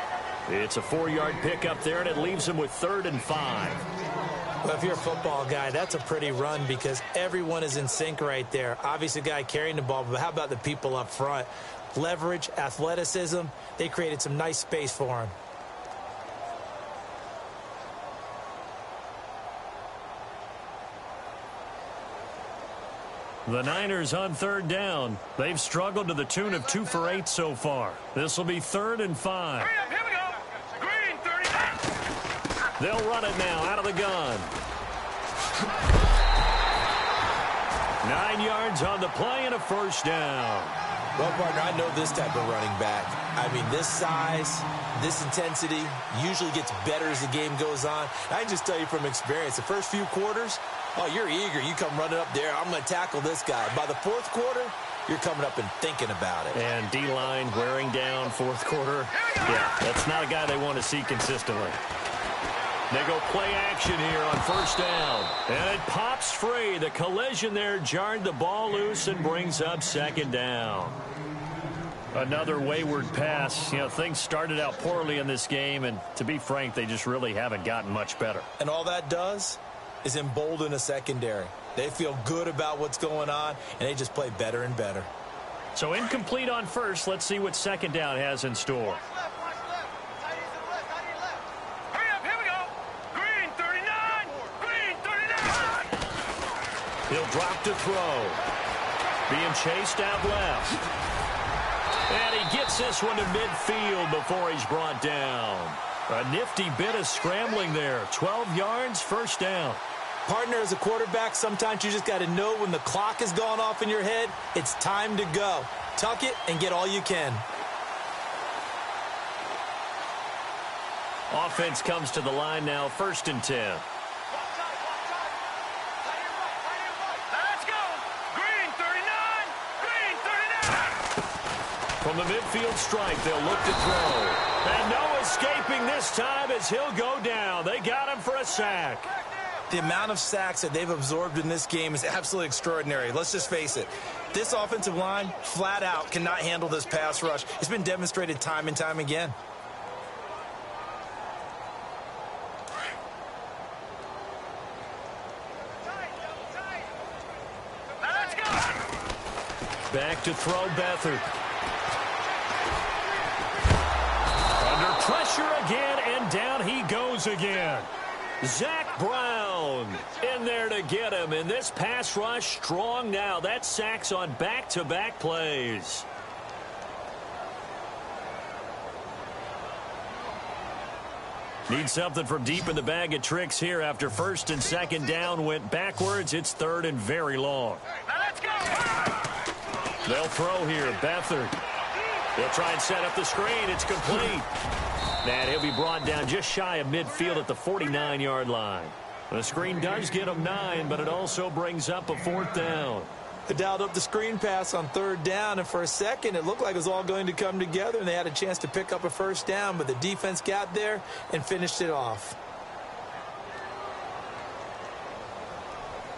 It's a 4-yard pickup there, and it leaves him with 3rd and 5. Well, if you're a football guy, that's a pretty run because everyone is in sync right there. Obviously, the guy carrying the ball, but how about the people up front? Leverage, athleticism, they created some nice space for him. The Niners on 3rd down. They've struggled to the tune of 2 for 8 so far. This will be 3rd and 5. Hurry up, here we go. Green 30. They'll run it now out of the gun. 9 yards on the play and a 1st down. Well, partner, I know this type of running back. I mean, this size, this intensity usually gets better as the game goes on. I can just tell you from experience, the first few quarters, oh, you're eager. You come running up there. I'm going to tackle this guy. By the 4th quarter, you're coming up and thinking about it. And D-line wearing down 4th quarter. Yeah, that's not a guy they want to see consistently. They go play action here on 1st down. And it pops free. The collision there jarred the ball loose and brings up 2nd down. Another wayward pass. You know, things started out poorly in this game, and to be frank, they just really haven't gotten much better. And all that does is embolden a secondary. They feel good about what's going on, and they just play better and better. So incomplete on 1st. Let's see what 2nd down has in store. Hurry up, here we go. Green 39. Green 39. He'll drop to throw. Being chased out left. And he gets this one to midfield before he's brought down. A nifty bit of scrambling there. 12 yards, 1st down. Partner, as a quarterback, sometimes you just got to know when the clock has gone off in your head, it's time to go. Tuck it and get all you can. Offense comes to the line now, 1st and 10. Let's go. Green 39. Green 39. From the midfield stripe, they'll look to throw. And no escaping this time as he'll go down. They got him for a sack. The amount of sacks that they've absorbed in this game is absolutely extraordinary. Let's just face it. This offensive line, flat out, cannot handle this pass rush. It's been demonstrated time and time again. Let's go. Back to throw, Beathard. Under pressure again, and down he goes again. Zach Brown in there to get him, and this pass rush strong now. That's sacks on back-to-back plays. Need something from deep in the bag of tricks here after 1st and 2nd down went backwards. It's 3rd and very long. Let's go. They'll throw here. Beathard. They'll try and set up the screen. It's complete. And he'll be brought down just shy of midfield at the 49-yard line. The screen does get him 9, but it also brings up a 4th down. They dialed up the screen pass on 3rd down, and for a second it looked like it was all going to come together, and they had a chance to pick up a 1st down, but the defense got there and finished it off.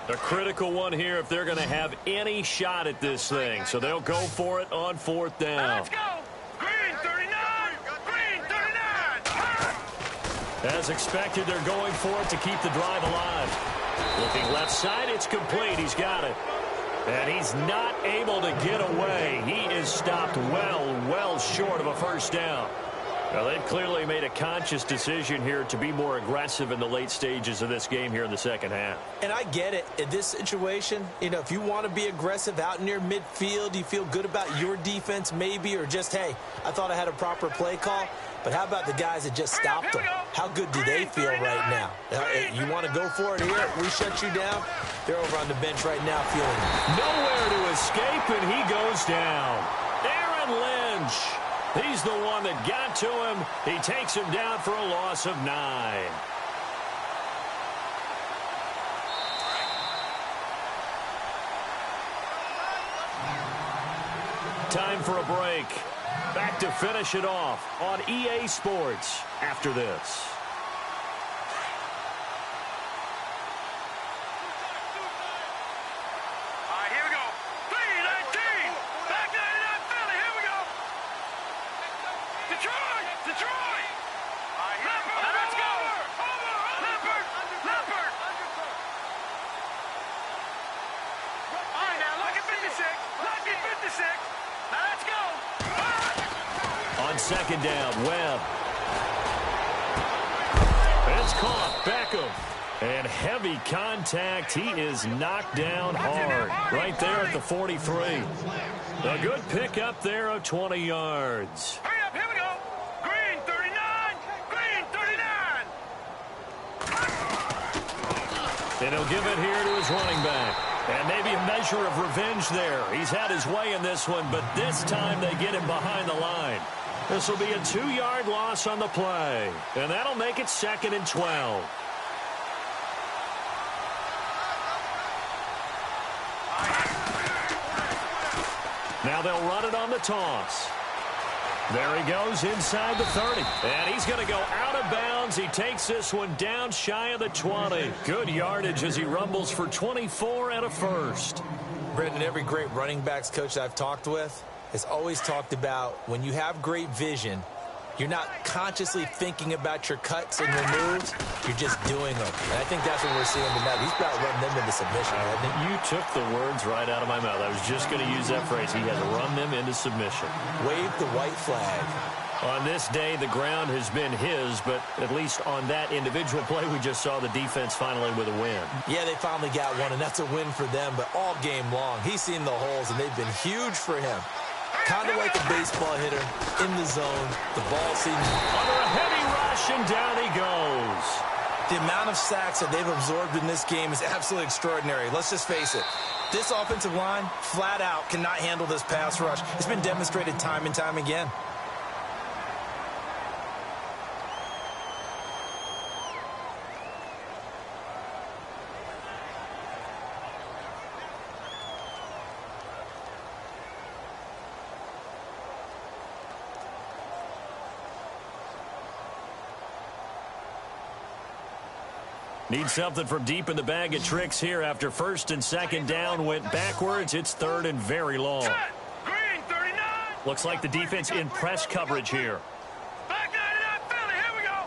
A critical one here if they're going to have any shot at this thing. So they'll go for it on 4th down. Let's go. Green 39. Green 39. As expected, they're going for it to keep the drive alive. Looking left side, it's complete. He's got it. And he's not able to get away. He is stopped well short of a 1st down. Well, they've clearly made a conscious decision here to be more aggressive in the late stages of this game here in the 2nd half. And I get it. In this situation, you know, if you want to be aggressive out near midfield, you feel good about your defense maybe, or just, hey, I thought I had a proper play call. But how about the guys that just stopped them? How good do they feel right now? You want to go for it here? We shut you down? They're over on the bench right now feeling nowhere to escape, and he goes down. Aaron Lynch. He's the one that got to him. He takes him down for a loss of 9. Time for a break. Back to finish it off on EA Sports after this. All right, here we go. 3, 19. 56. Now let's go. On second down, Webb. It's caught. Beckham. And heavy contact. He is knocked down hard. Right there at the 43. A good pickup there of 20 yards. Hurry up, here we go. Green 39. Green 39. And he'll give it here to his running back. And maybe a measure of revenge there. He's had his way in this one, but this time they get him behind the line. This will be a 2-yard loss on the play. And that'll make it 2nd and 12. Now they'll run it on the toss. There he goes inside the 30. And he's going to go out of bounds. He takes this one down shy of the 20. Good yardage as he rumbles for 24 and a first. Brendan, every great running backs coach I've talked with has always talked about when you have great vision, you're not consciously thinking about your cuts and your moves. You're just doing them. And I think that's what we're seeing tonight. He's about running them into submission, hasn't he? You took the words right out of my mouth. I was just going to use that phrase. He has run them into submission. Wave the white flag. On this day, the ground has been his, but at least on that individual play, we just saw the defense finally with a win. Yeah, they finally got one, and that's a win for them. But all game long, he's seen the holes, and they've been huge for him. Kind of like a baseball hitter in the zone. The ball seems under a heavy rush, and down he goes. The amount of sacks that they've absorbed in this game is absolutely extraordinary. Let's just face it. This offensive line, flat out, cannot handle this pass rush. It's been demonstrated time and time again. Need something from deep in the bag of tricks here after 1st and 2nd down went backwards. It's 3rd and very long. Green 39. Looks like the defense in press coverage here. Back 99 Philly. Here we go.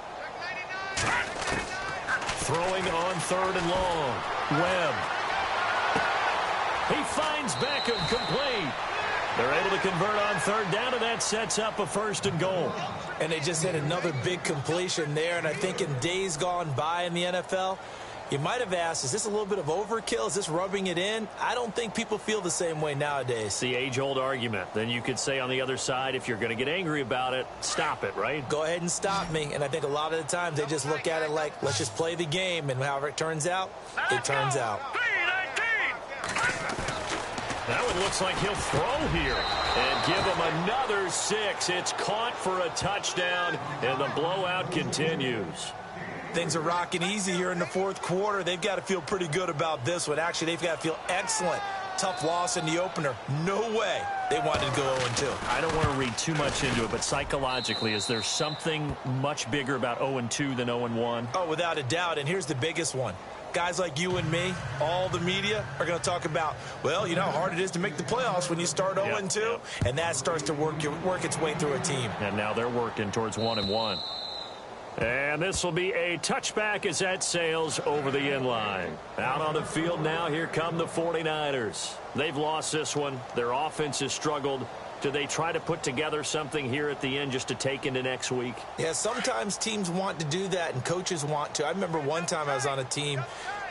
Throwing on 3rd and long. Webb. He finds Beckham complete. They're able to convert on 3rd down, and that sets up a 1st and goal. And they just had another big completion there. And I think in days gone by in the NFL, you might have asked, is this a little bit of overkill? Is this rubbing it in? I don't think people feel the same way nowadays. It's the age-old argument. Then you could say on the other side, if you're going to get angry about it, stop it, right? Go ahead and stop me. And I think a lot of the times they just look at it like, let's just play the game. And however it turns out, it turns out. Now it looks like he'll throw here and give him another 6. It's caught for a touchdown, and the blowout continues. Things are rocking easy here in the 4th quarter. They've got to feel pretty good about this one. Actually, they've got to feel excellent. Tough loss in the opener. No way they wanted to go 0-2. I don't want to read too much into it, but psychologically, is there something much bigger about 0-2 than 0-1? Oh, without a doubt, and here's the biggest one. Guys like you and me, all the media, are going to talk about, well, you know how hard it is to make the playoffs when you start 0-2, yep. And that starts to work its way through a team. And now they're working towards 1-1. And this will be a touchback as that sails over the end line. Out on the field now, here come the 49ers. They've lost this one. Their offense has struggled. Do they try to put together something here at the end just to take into next week? Yeah, sometimes teams want to do that and coaches want to. I remember one time I was on a team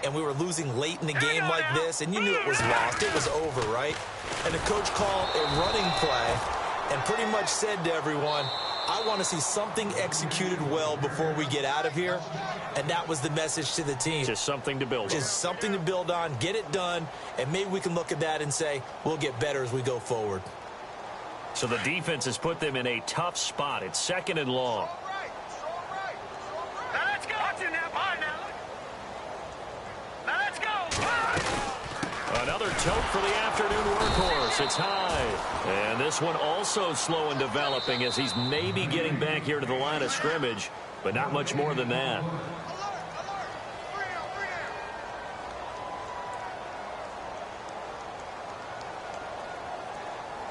and we were losing late in the game like this, and you knew it was lost. It was over, right? And the coach called a running play and pretty much said to everyone, I want to see something executed well before we get out of here. And that was the message to the team. Just something to build on. Just something to build on, get it done, and maybe we can look at that and say, we'll get better as we go forward. So the defense has put them in a tough spot. It's 2nd and long. Now let's go. Now let's go. Another tote for the afternoon workhorse. It's high. And this one also slow in developing as he's maybe getting back here to the line of scrimmage, but not much more than that.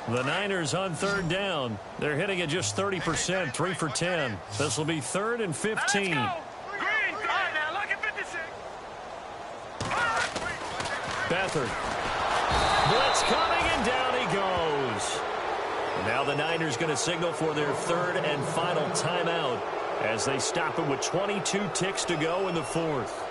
The Niners on 3rd down. They're hitting at just 30%, 3 for 10. This will be 3rd and 15. Beathard. Blitz coming, and down he goes. Now the Niners going to signal for their third and final timeout as they stop it with 22 ticks to go in the fourth.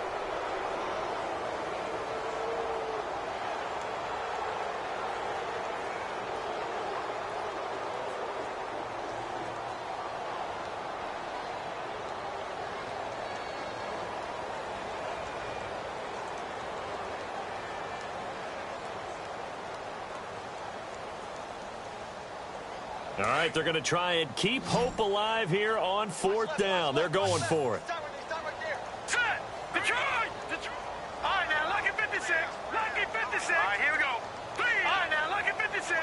All right, they're going to try and keep hope alive here on fourth down. They're going for it. Set! Detroit! All right, now, lucky 56. Lucky 56. All right, here we go. Please. All right, now, lucky 56.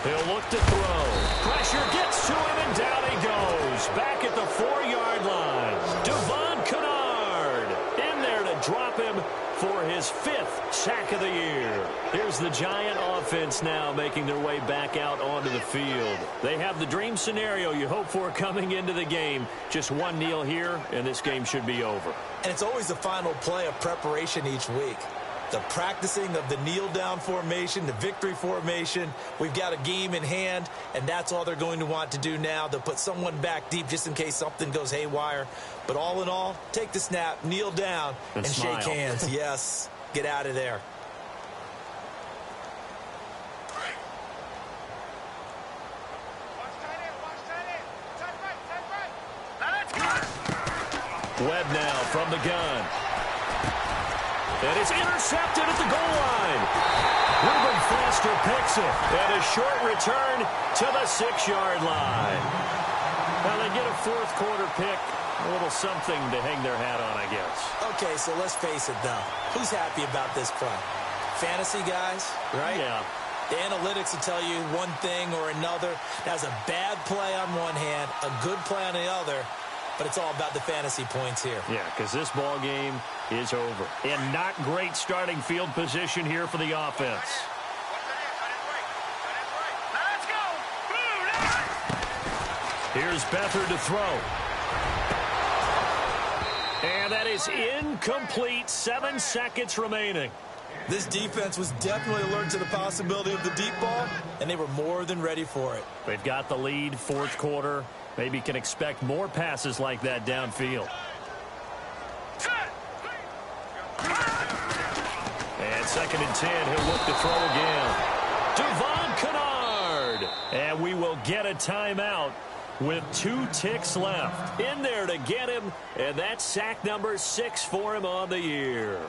He'll look to throw. Pressure gets to him, and down he goes. Back at the 4-yard line. Devon Kennard in there to drop him for his 5th sack of the year. Here's the Giant offense now making their way back out onto the field. They have the dream scenario you hope for coming into the game. Just one kneel here, and this game should be over. And it's always the final play of preparation each week. The practicing of the kneel-down formation, the victory formation. We've got a game in hand, and that's all they're going to want to do now. They'll put someone back deep just in case something goes haywire. But all in all, take the snap, kneel down, and shake hands. Yes, get out of there. Webb now from the gun. And it's intercepted at the goal line. Ruben Foster picks it. And a short return to the 6-yard line. Well, they get a fourth quarter pick. A little something to hang their hat on, I guess. Okay, so let's face it, though. Who's happy about this play? Fantasy guys, right? Yeah. The analytics will tell you one thing or another. That's a bad play on one hand, a good play on the other. But it's all about the fantasy points here. Yeah, because this ball game is over. And not great starting field position here for the offense. Let's go! Here's Beathard to throw. And that is incomplete. 7 seconds remaining. This defense was definitely alert to the possibility of the deep ball, and they were more than ready for it. They've got the lead, fourth quarter. Maybe can expect more passes like that downfield. And 2nd and 10, he'll look to throw again. Devon Kennard. And we will get a timeout with 2 ticks left. In there to get him, and that's sack number 6 for him on the year.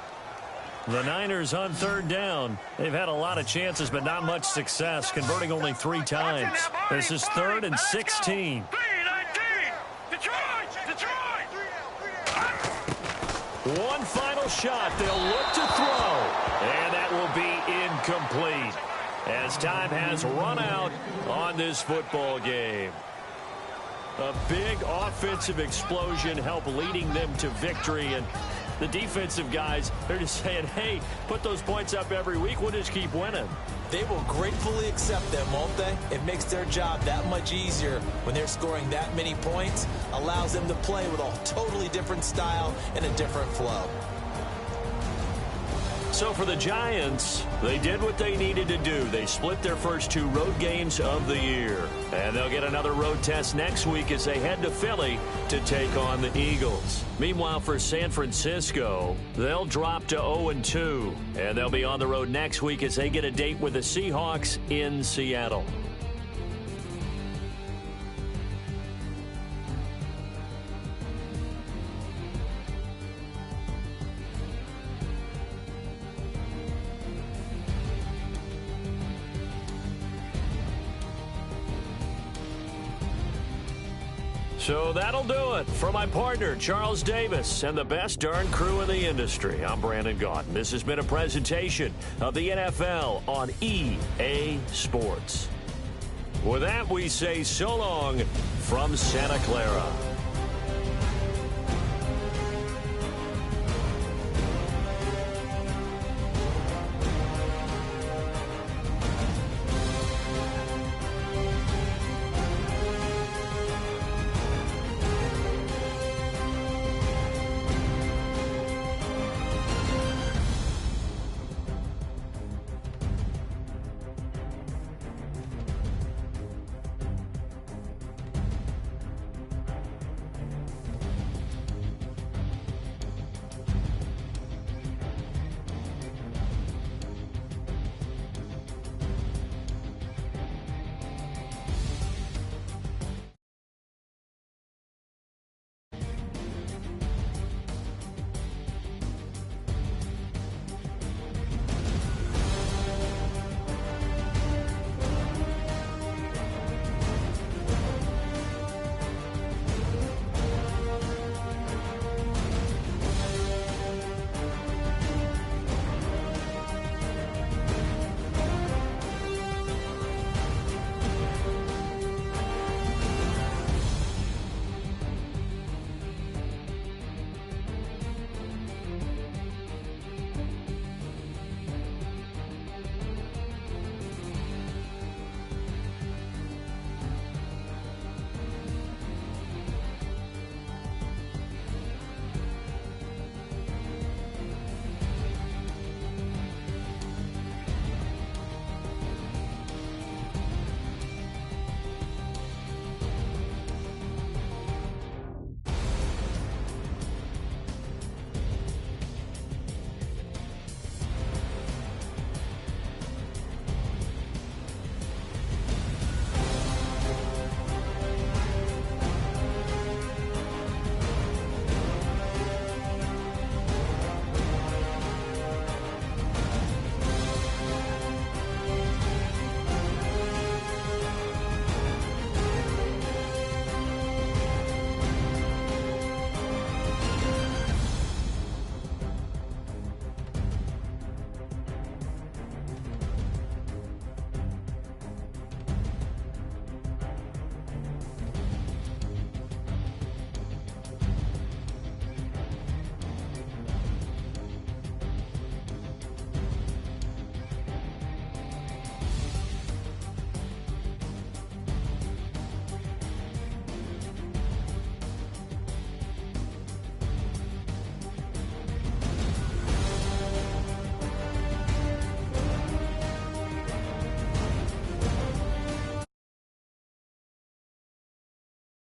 The Niners on 3rd down. They've had a lot of chances, but not much success, converting only 3 times. This is 3rd and 16. One final shot. They'll look to throw. And that will be incomplete as time has run out on this football game. A big offensive explosion helped leading them to victory. And the defensive guys, they're just saying, hey, put those points up every week. We'll just keep winning. They will gratefully accept them, won't they? It makes their job that much easier when they're scoring that many points. Allows them to play with a totally different style and a different flow. So for the Giants, they did what they needed to do. They split their first 2 road games of the year. And they'll get another road test next week as they head to Philly to take on the Eagles. Meanwhile, for San Francisco, they'll drop to 0-2. And they'll be on the road next week as they get a date with the Seahawks in Seattle. So that'll do it. For my partner, Charles Davis, and the best darn crew in the industry, I'm Brandon Gaudin. This has been a presentation of the NFL on EA Sports. With that, we say so long from Santa Clara.